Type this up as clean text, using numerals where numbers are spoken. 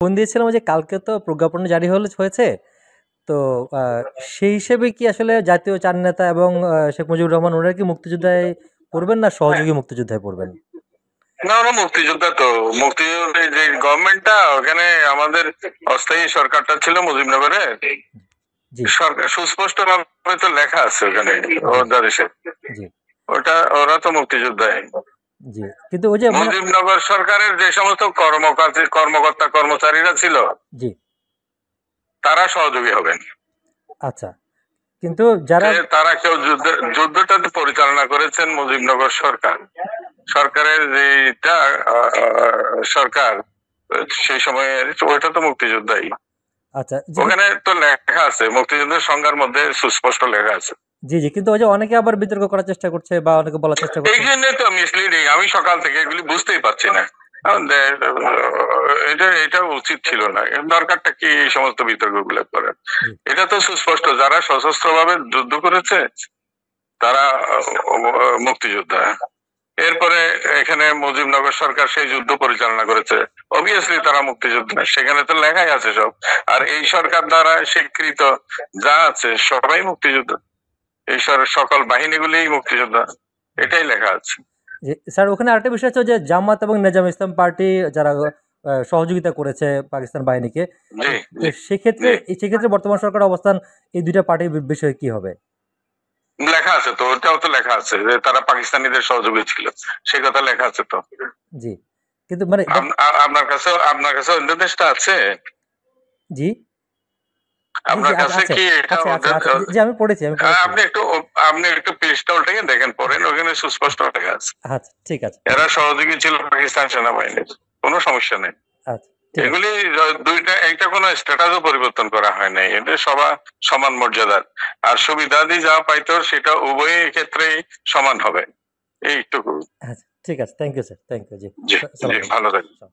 Phone দিয়েছিলাম যে কালকে তো প্রজ্ঞাপন জারি হয়েছে তো সেই হিসেবে কি আসলে জাতীয় চার নেতা এবং শেখ মুজিবুর রহমান ওনারা কি মুক্তিযোদ্ধায় পড়বেন না সহযোগী মুক্তিযোদ্ধায় পড়বেন? না, ওরা মুক্তিযোদ্ধা তো। মুক্তিযোদ্ধা যে গভর্নমেন্টটা ওখানে আমাদের অস্থায়ী সরকারটা ছিল মুজিবনগরে, সরকার সুস্পষ্ট ভাবে তো লেখা আছে ওখানে অধ্যাদেশে, ওটা ওরা তো মুক্তিযোদ্ধাই। জি, কিন্তু ওই যে মুজিবনগর সরকারের যে সমস্ত কর্মকর্তা কর্মচারীরা ছিল, জি, তারা সহযোগী হবেন। আচ্ছা, কিন্তু যারা তারা কেউ যুদ্ধটা পরিচালনা করেছেন মুজিবনগর সরকারের যেটা সরকার সেই সময়ে, ওইটা তো মুক্তিযোদ্ধাই। আচ্ছা, ওখানে তো লেখা আছে, মুক্তিযুদ্ধের সংজ্ঞার মধ্যে সুস্পষ্ট লেখা আছে। জি জি, কিন্তু ওই যে অনেকে আবার বিতর্ক করার চেষ্টা করছে বা অনেকে বলার চেষ্টা করছে, এই জন্য তো মিসলিডিং। আমি সকাল থেকে এগুলি বুঝতেই পারছি না। এটা উচিত ছিল না। দরকারটা কি এই সমস্ত বিতর্ক গুলো করার? এটা তো সুস্পষ্ট, যারা সশস্ত্র ভাবে যুদ্ধ করেছে তারা মুক্তিযোদ্ধা। এরপরে এখানে মুজিবনগর সরকার সেই যুদ্ধ পরিচালনা করেছে, অবভিয়াসলি তারা মুক্তিযোদ্ধা, সেখানে তো লেখাই আছে সব। আর এই সরকার দ্বারা স্বীকৃত যা আছে সবাই মুক্তিযোদ্ধা, এই সকল বাহিনীগুলি মুক্তিযোদ্ধা, এটাই লেখা আছে। স্যার ওখানে আরেকটা বিষয় আছে যে জামাত এবং নেজাম ইসলাম পার্টি যারা সহযোগিতা করেছে পাকিস্তান বাহিনীকে, সেক্ষেত্রে বর্তমান সরকারের অবস্থান এই দুইটা পার্টির বিষয়ে কি হবে? লেখা আছে তো, ওটাও তো লেখা আছে যে তারা পাকিস্তানিদের সহযোগী ছিল, সে কথা লেখা আছে তো। জি, কিন্তু মানে আপনার কাছে অধ্যাদেশটা আছে? জি, আপনার কাছে কি এটা? জি, আমি পড়েছি। আপনি একটু পেজটা উল্টে দেখেন, পড়েন, ওখানে সুস্পষ্ট লেখা আছে। আচ্ছা, ঠিক আছে। এরা সহযোগী ছিল পাকিস্তান সেনাবাহিনীর, কোনো সমস্যা নেই। আচ্ছা, এগুলি দুইটা, একটা কোনো স্ট্যাটাসও পরিবর্তন করা হয় নাই, এটা সবার সমান মর্যাদার। আর সুবিধাদি যা পাইতো সেটা উভয় ক্ষেত্রেই সমান হবে, এইটুকু। আচ্ছা, ঠিক আছে। Thank you sir, thank you. জি, ভালো থাকবেন।